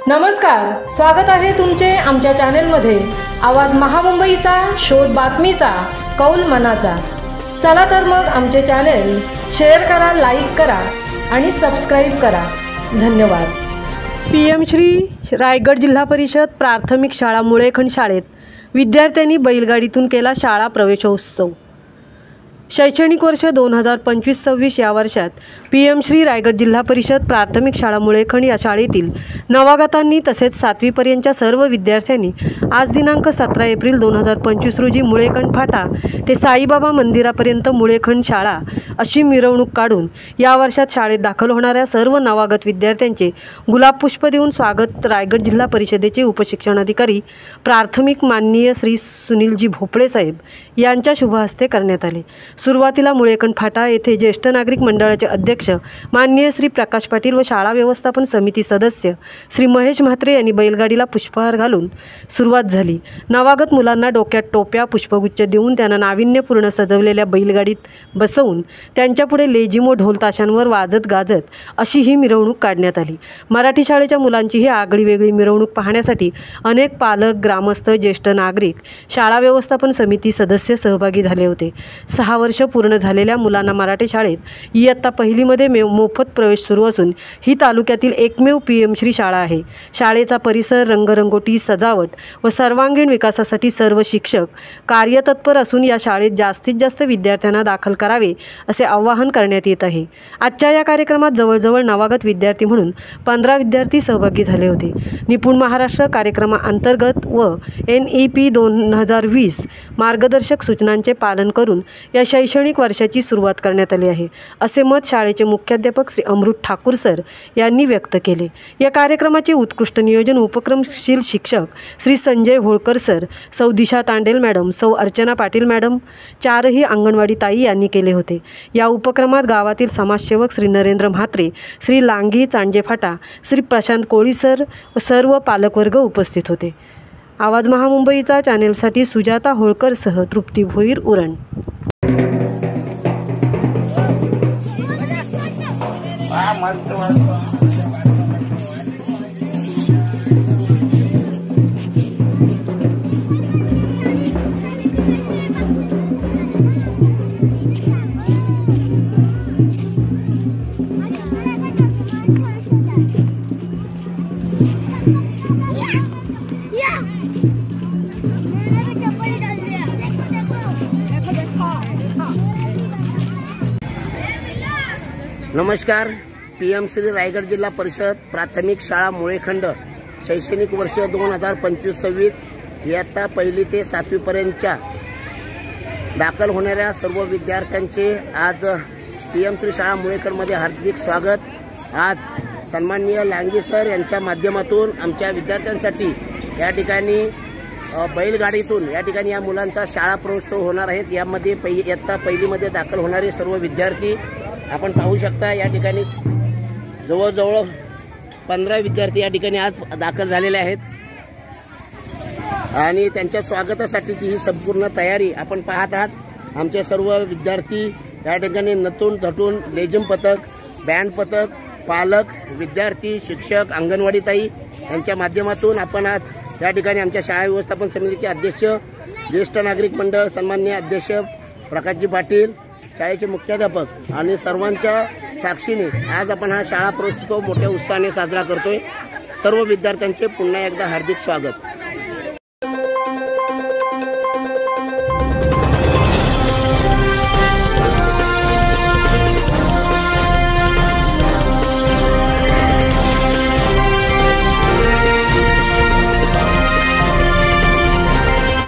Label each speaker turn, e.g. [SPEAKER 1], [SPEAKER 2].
[SPEAKER 1] नमस्कार, स्वागत आहे तुमचे आमच्या चॅनलमध्ये। आवाज महामुंबईचा, शोध बातमीचा, कौल मनाचा। चला तर मग आमचे चॅनल शेअर करा, लाईक करा आणि सबस्क्राइब करा। धन्यवाद। पीएम श्री रायगड जिल्हा परिषद प्राथमिक शाळा मुळेखंड शाळेत विद्यार्थ्यांनी बैलगाडीतून केला शाळा प्रवेशोत्सव। शैक्षणिक वर्ष 2025-26 या वर्षात पीएम श्री रायगड जिल्हा परिषद प्राथमिक शाळा मुळेखंड या शाळेतील नवागतांनी तसेच 7वी पर्यंतच्या सर्व विद्यार्थ्यांनी आज दिनांक 17 एप्रिल 2025 रोजी मुळेखंड फाटा ते साईबाबा मंदिरापर्यंत मुळेखंड शाळा अशी मिरवणूक काढून या वर्षात शाळेत दाखल होणाऱ्या सर्व नवागत विद्यार्थ्यांचे गुलाब पुष्प देऊन स्वागत रायगड जिल्हा परिषदेचे उपशिक्षणाधिकारी प्राथमिक माननीय श्री सुनीलजी भोपळे साहेब यांच्या शुभ हस्ते करण्यात आले। सुरुवातीला मुळेखंड फाटा येथे ज्येष्ठ नागरिक मंडळाचे अध्यक्ष माननीय श्री प्रकाश पाटील व शाळा व्यवस्थापन समिती सदस्य श्री महेश म्हात्रे यांनी बैलगाडीला पुष्पहार घालून सुरुवात झाली। नवागत मुलांना डोक्यात टोप्या पुष्पगुच्छ देऊन त्यांना नाविन्यपूर्ण सजवलेल्या बैलगाडीत बसवून त्यांच्यापुढे लेझिम व ढोल ताशांवर वाजत गाजत अशी ही मिरवणूक काढण्यात आली। मराठी शाळेच्या मुलांची ही आगळीवेगळी मिरवणूक पाहण्यासाठी अनेक पालक, ग्रामस्थ, ज्येष्ठ नागरिक, शाळा व्यवस्थापन समिती सदस्य सहभागी झाले होते। 6 वर्ष पूर्ण झालेल्या मुलांना मराठी शाळेत इयत्ता पहिलीमध्ये मोफत प्रवेश सुरू असून ही तालुक्यातील एकमेव पीएम श्री शाळा आहे। शाळेचा परिसर, रंगरंगोटी, सजावट व सर्वांगीण विकासासाठी सर्व शिक्षक कार्यतत्पर असून या शाळेत जास्तीत जास्त विद्यार्थ्यांना दाखल करावे असे आवाहन करण्यात येत आहे। आजच्या या कार्यक्रमात जवळजवळ नवागत विद्यार्थी म्हणून 15 विद्यार्थी सहभागी झाले होते। निपुण महाराष्ट्र कार्यक्रमाअंतर्गत व NEP 2020 मार्गदर्शक सूचनांचे पालन करून या शैक्षणिक वर्षाची सुरुवात करण्यात आली आहे, असे मत शाळेचे मुख्याध्यापक श्री अमृत ठाकूर सर यांनी व्यक्त केले। या कार्यक्रमाचे उत्कृष्ट नियोजन उपक्रमशील शिक्षक श्री संजय होळकर सर, सौ दिशा तांडेल मॅडम, सौ अर्चना पाटील मॅडम, 4ही अंगणवाडी ताई यांनी केले होते। या उपक्रमात गावातील समाजसेवक श्री नरेंद्र म्हात्रे, श्री लांगी चांजे फाटा, श्री प्रशांत कोळी सर व सर्व पालकवर्ग उपस्थित होते। आवाज महामुंबईचा चॅनेलसाठी सुजाता होळकर सह तृप्ती भोईर, उरण।
[SPEAKER 2] नमस्कार। पीएम श्री रायगड जिल्हा परिषद प्राथमिक शाळा मुळेखंड शैक्षणिक वर्ष 2025-26 इयत्ता पहिली ते 7वी पर्यंतच्या दाखल होणाऱ्या सर्व विद्यार्थ्यांचे आज पीएम श्री शाळा मुळेखंडमध्ये हार्दिक स्वागत। आज सन्माननीय लांगी सर यांच्या माध्यमातून आमच्या विद्यार्थ्यांसाठी या ठिकाणी बैलगाडीतून या ठिकाणी या मुलांचा शाळा प्रवेशोत्सव होणार आहेत। यामध्ये इयत्ता पहिलीमध्ये दाखल होणारे सर्व विद्यार्थी आपण पाहू शकता। या ठिकाणी जवळजवळ 15 विद्यार्थी या ठिकाणी आज दाखल झालेले आहेत आणि त्यांच्या स्वागतासाठीची ही संपूर्ण तयारी आपण पाहत आहात। आमचे सर्व विद्यार्थी या ठिकाणी नटून थटून लेझिम पथक, बँड पथक, पालक, विद्यार्थी, शिक्षक, अंगणवाडी ताई यांच्या माध्यमातून आपण आज या ठिकाणी आमच्या शाळा व्यवस्थापन समितीचे अध्यक्ष, ज्येष्ठ नागरिक मंडळ सन्माननीय अध्यक्ष प्रकाशजी पाटील, शाळेचे मुख्याध्यापक आणि सर्वांच्या साक्षीने आज आपण हा शाळा प्रवेशोत्सव मोठ्या उत्साहाने साजरा करतोय। सर्व विद्यार्थ्यांचे पुन्हा एकदा हार्दिक स्वागत।